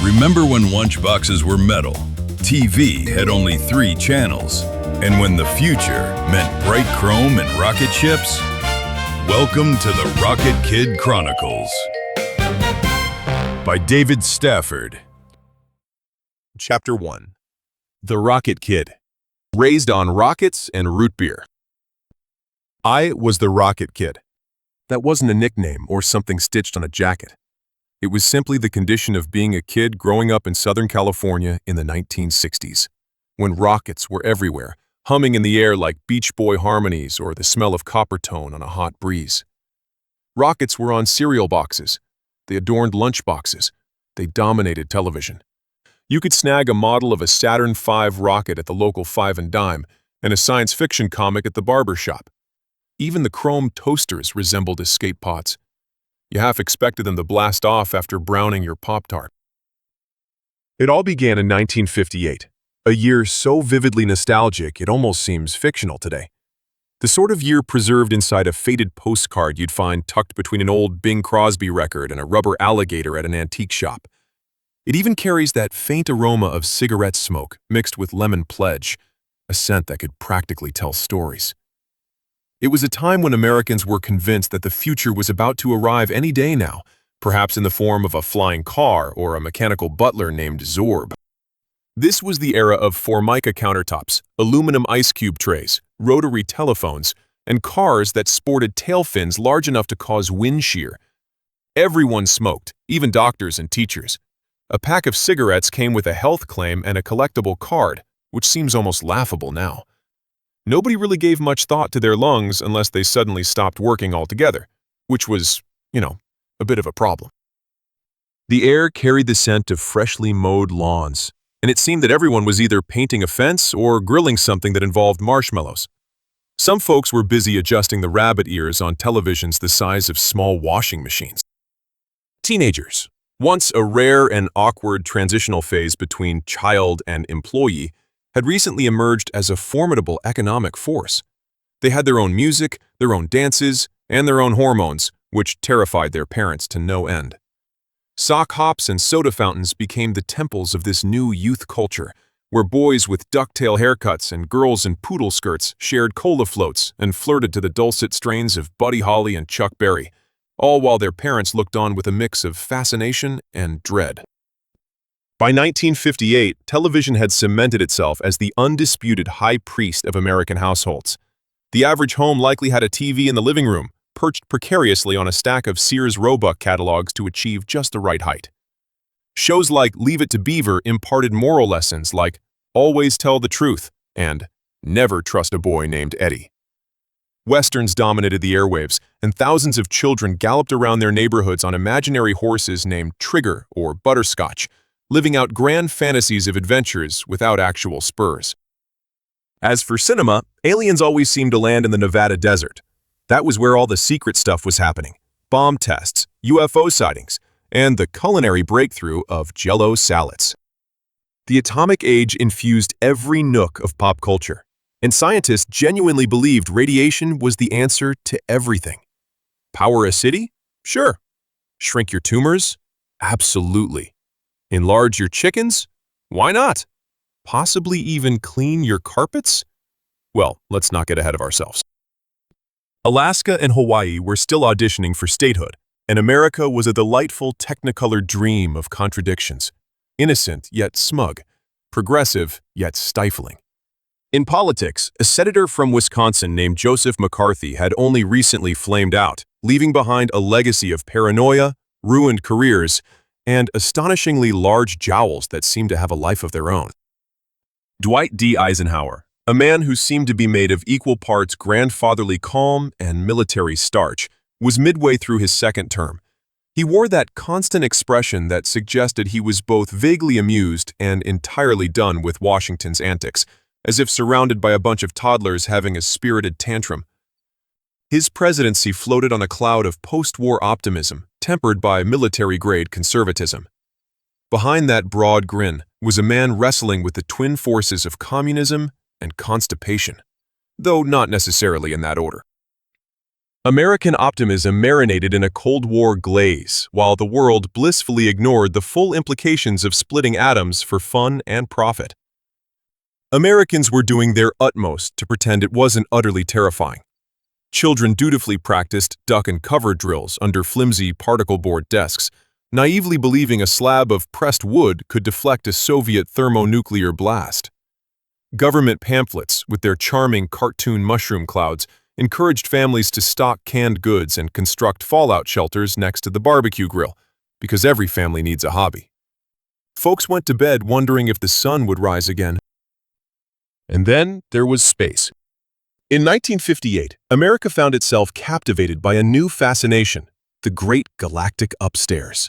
Remember when lunchboxes were metal, TV had only 3 channels, and when the future meant bright chrome and rocket ships? Welcome to the Rocket Kid Chronicles by David Stafford. Chapter 1. The Rocket Kid. Raised on rockets and root beer. I was the Rocket Kid. That wasn't a nickname or something stitched on a jacket. It was simply the condition of being a kid growing up in Southern California in the 1960s, when rockets were everywhere, humming in the air like Beach Boy harmonies or the smell of copper tone on a hot breeze. Rockets were on cereal boxes. They adorned lunchboxes. They dominated television. You could snag a model of a Saturn V rocket at the local Five and Dime and a science fiction comic at the barber shop. Even the chrome toasters resembled escape pods. You half expected them to blast off after browning your Pop-Tart. It all began in 1958, a year so vividly nostalgic it almost seems fictional today. The sort of year preserved inside a faded postcard you'd find tucked between an old Bing Crosby record and a rubber alligator at an antique shop. It even carries that faint aroma of cigarette smoke mixed with lemon pledge, a scent that could practically tell stories. It was a time when Americans were convinced that the future was about to arrive any day now, perhaps in the form of a flying car or a mechanical butler named Zorb. This was the era of Formica countertops, aluminum ice cube trays, rotary telephones, and cars that sported tail fins large enough to cause wind shear. Everyone smoked, even doctors and teachers. A pack of cigarettes came with a health claim and a collectible card, which seems almost laughable now. Nobody really gave much thought to their lungs unless they suddenly stopped working altogether, which was, a bit of a problem. The air carried the scent of freshly mowed lawns, and it seemed that everyone was either painting a fence or grilling something that involved marshmallows. Some folks were busy adjusting the rabbit ears on televisions the size of small washing machines. Teenagers, once a rare and awkward transitional phase between child and employee, had recently emerged as a formidable economic force. They had their own music, their own dances, and their own hormones, which terrified their parents to no end. Sock hops and soda fountains became the temples of this new youth culture, where boys with ducktail haircuts and girls in poodle skirts shared cola floats and flirted to the dulcet strains of Buddy Holly and Chuck Berry, all while their parents looked on with a mix of fascination and dread. By 1958, television had cemented itself as the undisputed high priest of American households. The average home likely had a TV in the living room, perched precariously on a stack of Sears Roebuck catalogs to achieve just the right height. Shows like Leave It to Beaver imparted moral lessons like always tell the truth and never trust a boy named Eddie. Westerns dominated the airwaves, and thousands of children galloped around their neighborhoods on imaginary horses named Trigger or Butterscotch, living out grand fantasies of adventures without actual spurs. As for cinema, aliens always seemed to land in the Nevada desert. That was where all the secret stuff was happening: bomb tests, UFO sightings, and the culinary breakthrough of Jell-O salads. The atomic age infused every nook of pop culture, and scientists genuinely believed radiation was the answer to everything. Power a city? Sure. Shrink your tumors? Absolutely. Enlarge your chickens? Why not? Possibly even clean your carpets? Well, let's not get ahead of ourselves. Alaska and Hawaii were still auditioning for statehood, and America was a delightful technicolor dream of contradictions, innocent yet smug, progressive yet stifling. In politics, a senator from Wisconsin named Joseph McCarthy had only recently flamed out, leaving behind a legacy of paranoia, ruined careers, and astonishingly large jowls that seemed to have a life of their own. Dwight D. Eisenhower, a man who seemed to be made of equal parts grandfatherly calm and military starch, was midway through his second term. He wore that constant expression that suggested he was both vaguely amused and entirely done with Washington's antics, as if surrounded by a bunch of toddlers having a spirited tantrum. His presidency floated on a cloud of post-war optimism, tempered by military-grade conservatism. Behind that broad grin was a man wrestling with the twin forces of communism and constipation, though not necessarily in that order. American optimism marinated in a Cold War glaze, while the world blissfully ignored the full implications of splitting atoms for fun and profit. Americans were doing their utmost to pretend it wasn't utterly terrifying. Children dutifully practiced duck and cover drills under flimsy particle board desks, naively believing a slab of pressed wood could deflect a Soviet thermonuclear blast. Government pamphlets, with their charming cartoon mushroom clouds, encouraged families to stock canned goods and construct fallout shelters next to the barbecue grill, because every family needs a hobby. Folks went to bed wondering if the sun would rise again. And then there was space. In 1958, America found itself captivated by a new fascination, the great galactic upstairs.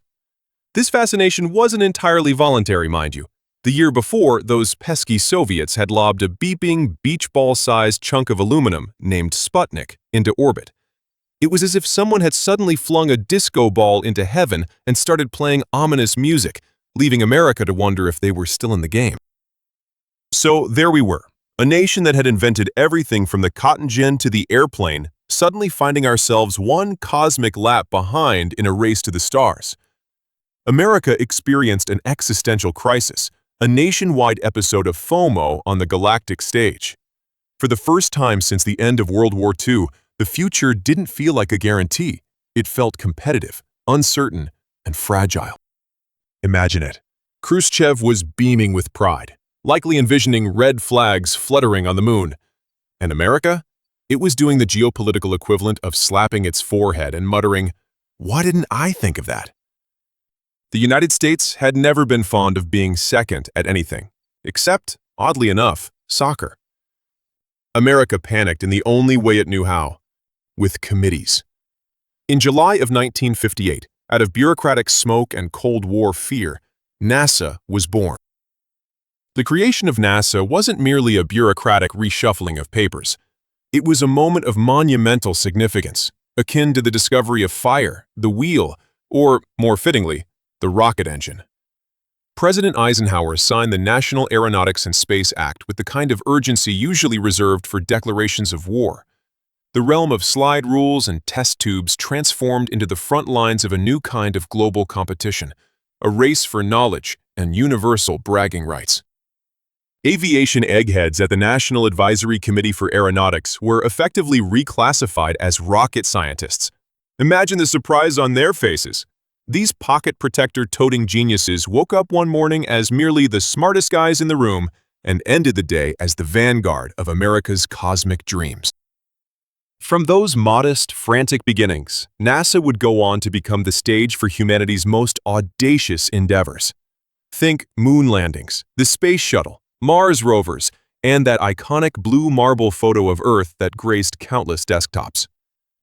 This fascination wasn't entirely voluntary, mind you. The year before, those pesky Soviets had lobbed a beeping, beach ball-sized chunk of aluminum named Sputnik into orbit. It was as if someone had suddenly flung a disco ball into heaven and started playing ominous music, leaving America to wonder if they were still in the game. So there we were, a nation that had invented everything from the cotton gin to the airplane, suddenly finding ourselves one cosmic lap behind in a race to the stars. America experienced an existential crisis, a nationwide episode of FOMO on the galactic stage. For the first time since the end of World War II, the future didn't feel like a guarantee. It felt competitive, uncertain, and fragile. Imagine it. Khrushchev was beaming with pride, likely envisioning red flags fluttering on the moon. And America? It was doing the geopolitical equivalent of slapping its forehead and muttering, "Why didn't I think of that?" The United States had never been fond of being second at anything, except, oddly enough, soccer. America panicked in the only way it knew how, with committees. In July of 1958, out of bureaucratic smoke and Cold War fear, NASA was born. The creation of NASA wasn't merely a bureaucratic reshuffling of papers. It was a moment of monumental significance, akin to the discovery of fire, the wheel, or, more fittingly, the rocket engine. President Eisenhower signed the National Aeronautics and Space Act with the kind of urgency usually reserved for declarations of war. The realm of slide rules and test tubes transformed into the front lines of a new kind of global competition, a race for knowledge and universal bragging rights. Aviation eggheads at the National Advisory Committee for Aeronautics were effectively reclassified as rocket scientists. Imagine the surprise on their faces. These pocket protector-toting geniuses woke up one morning as merely the smartest guys in the room and ended the day as the vanguard of America's cosmic dreams. From those modest, frantic beginnings, NASA would go on to become the stage for humanity's most audacious endeavors. Think moon landings, the space shuttle, Mars rovers, and that iconic blue marble photo of Earth that graced countless desktops.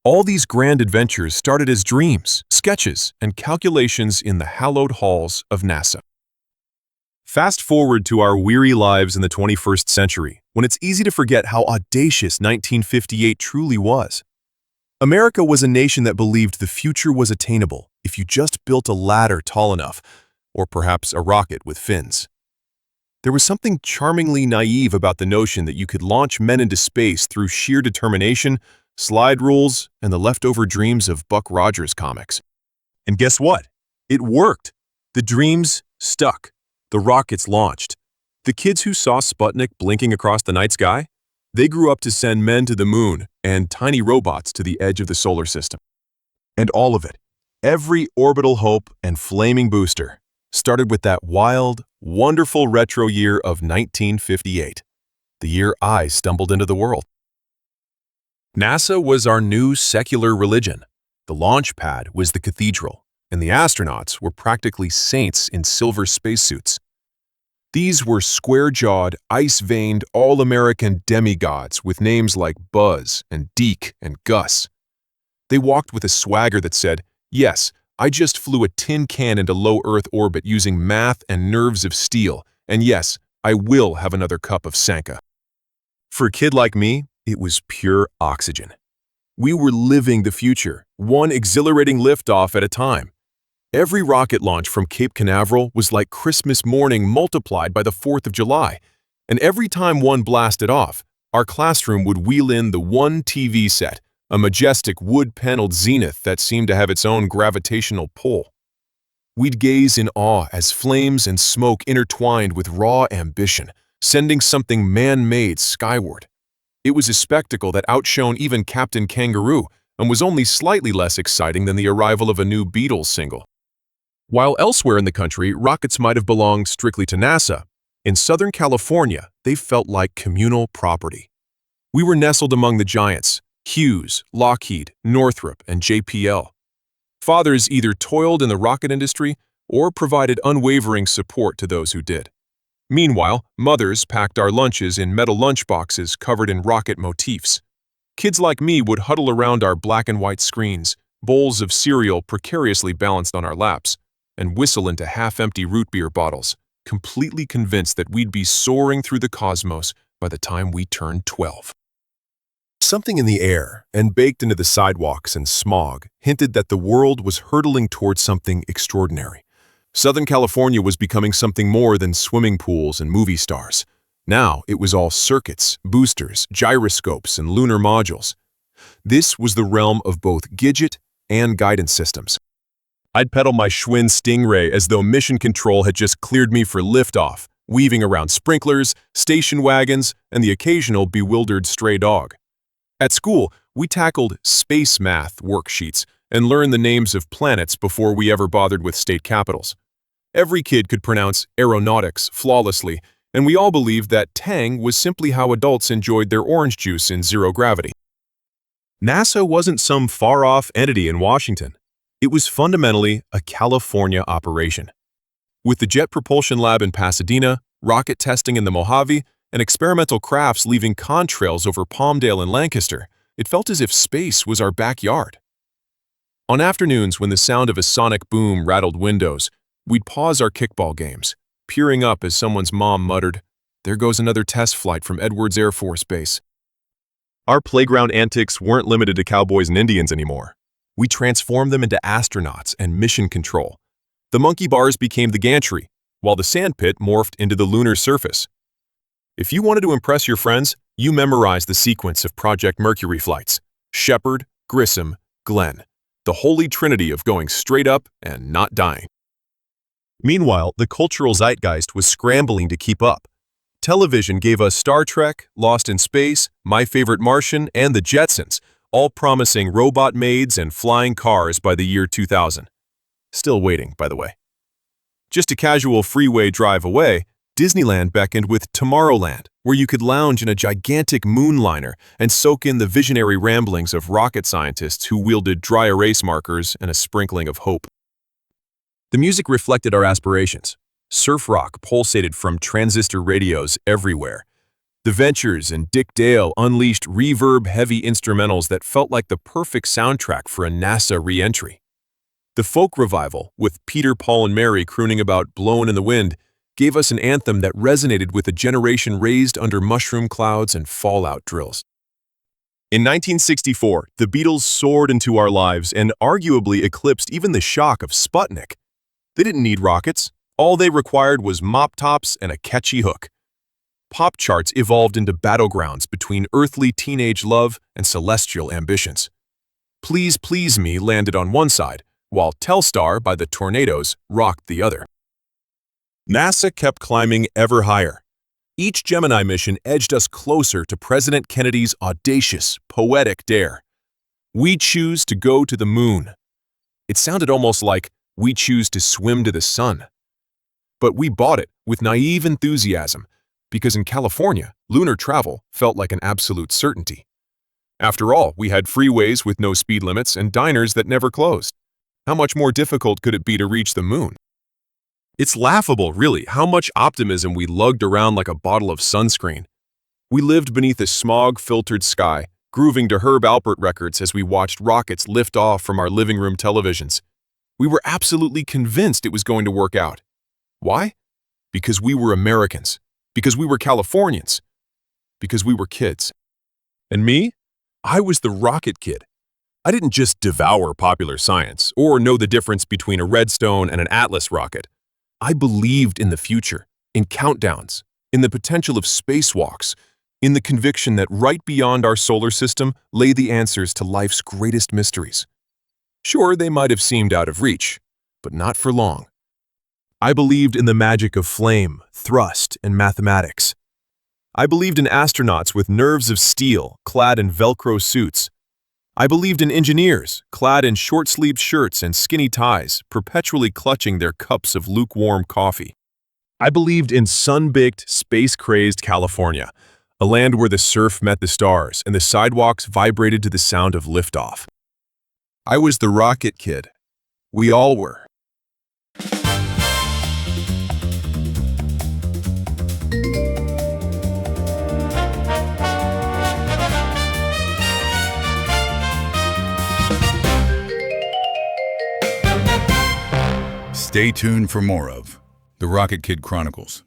All these grand adventures started as dreams, sketches, and calculations in the hallowed halls of NASA. Fast forward to our weary lives in the 21st century, when it's easy to forget how audacious 1958 truly was. America was a nation that believed the future was attainable if you just built a ladder tall enough, or perhaps a rocket with fins. There was something charmingly naive about the notion that you could launch men into space through sheer determination, slide rules, and the leftover dreams of Buck Rogers comics. And guess what? It worked. The dreams stuck. The rockets launched. The kids who saw Sputnik blinking across the night sky, they grew up to send men to the moon and tiny robots to the edge of the solar system. And all of it, every orbital hope and flaming booster, started with that wild, wonderful retro year of 1958, the year I stumbled into the world. NASA was our new secular religion. The launch pad was the cathedral, and the astronauts were practically saints in silver spacesuits. These were square-jawed, ice-veined, all-American demigods with names like Buzz and Deke and Gus. They walked with a swagger that said, "Yes, I just flew a tin can into low Earth orbit using math and nerves of steel, and yes, I will have another cup of Sanka." For a kid like me, it was pure oxygen. We were living the future, one exhilarating liftoff at a time. Every rocket launch from Cape Canaveral was like Christmas morning multiplied by the 4th of July, and every time one blasted off, our classroom would wheel in the one TV set, a majestic wood-paneled zenith that seemed to have its own gravitational pull. We'd gaze in awe as flames and smoke intertwined with raw ambition, sending something man-made skyward. It was a spectacle that outshone even Captain Kangaroo and was only slightly less exciting than the arrival of a new Beatles single. While elsewhere in the country, rockets might have belonged strictly to NASA, in Southern California, they felt like communal property. We were nestled among the giants, Hughes, Lockheed, Northrop, and JPL. Fathers either toiled in the rocket industry or provided unwavering support to those who did. Meanwhile, mothers packed our lunches in metal lunchboxes covered in rocket motifs. Kids like me would huddle around our black and white screens, bowls of cereal precariously balanced on our laps, and whistle into half-empty root beer bottles, completely convinced that we'd be soaring through the cosmos by the time we turned 12. Something in the air and baked into the sidewalks and smog hinted that the world was hurtling towards something extraordinary. Southern California was becoming something more than swimming pools and movie stars. Now it was all circuits, boosters, gyroscopes, and lunar modules. This was the realm of both Gidget and guidance systems. I'd pedal my Schwinn Stingray as though mission control had just cleared me for liftoff, weaving around sprinklers, station wagons, and the occasional bewildered stray dog. At school, we tackled space math worksheets and learned the names of planets before we ever bothered with state capitals. Every kid could pronounce aeronautics flawlessly, and we all believed that Tang was simply how adults enjoyed their orange juice in zero gravity. NASA wasn't some far-off entity in Washington. It was fundamentally a California operation. With the Jet Propulsion Lab in Pasadena, rocket testing in the Mojave, and experimental crafts leaving contrails over Palmdale and Lancaster, it felt as if space was our backyard. On afternoons when the sound of a sonic boom rattled windows, we'd pause our kickball games, peering up as someone's mom muttered, "There goes another test flight from Edwards Air Force Base." Our playground antics weren't limited to cowboys and Indians anymore. We transformed them into astronauts and mission control. The monkey bars became the gantry, while the sandpit morphed into the lunar surface. If you wanted to impress your friends, you memorized the sequence of Project Mercury flights: Shepard, Grissom, Glenn, the holy trinity of going straight up and not dying. Meanwhile, the cultural zeitgeist was scrambling to keep up. Television gave us Star Trek, Lost in Space, My Favorite Martian, and The Jetsons, all promising robot maids and flying cars by the year 2000. Still waiting, by the way. Just a casual freeway drive away, Disneyland beckoned with Tomorrowland, where you could lounge in a gigantic moonliner and soak in the visionary ramblings of rocket scientists who wielded dry erase markers and a sprinkling of hope. The music reflected our aspirations. Surf rock pulsated from transistor radios everywhere. The Ventures and Dick Dale unleashed reverb-heavy instrumentals that felt like the perfect soundtrack for a NASA re-entry. The folk revival, with Peter, Paul, and Mary crooning about "Blowin' in the Wind," gave us an anthem that resonated with a generation raised under mushroom clouds and fallout drills. In 1964, the Beatles soared into our lives and arguably eclipsed even the shock of Sputnik. They didn't need rockets. All they required was mop tops and a catchy hook. Pop charts evolved into battlegrounds between earthly teenage love and celestial ambitions. Please Please Me landed on one side, while Telstar by the Tornadoes rocked the other. NASA kept climbing ever higher. Each Gemini mission edged us closer to President Kennedy's audacious, poetic dare. We choose to go to the moon. It sounded almost like we choose to swim to the sun. But we bought it with naive enthusiasm, because in California, lunar travel felt like an absolute certainty. After all, we had freeways with no speed limits and diners that never closed. How much more difficult could it be to reach the moon? It's laughable, really, how much optimism we lugged around like a bottle of sunscreen. We lived beneath a smog-filtered sky, grooving to Herb Alpert records as we watched rockets lift off from our living room televisions. We were absolutely convinced it was going to work out. Why? Because we were Americans. Because we were Californians. Because we were kids. And me? I was the Rocket Kid. I didn't just devour popular science or know the difference between a Redstone and an Atlas rocket. I believed in the future, in countdowns, in the potential of spacewalks, in the conviction that right beyond our solar system lay the answers to life's greatest mysteries. Sure, they might have seemed out of reach, but not for long. I believed in the magic of flame, thrust, and mathematics. I believed in astronauts with nerves of steel, clad in Velcro suits. I believed in engineers, clad in short-sleeved shirts and skinny ties, perpetually clutching their cups of lukewarm coffee. I believed in sun-baked, space-crazed California, a land where the surf met the stars and the sidewalks vibrated to the sound of liftoff. I was the Rocket Kid. We all were. Stay tuned for more of The Rocket Kid Chronicles.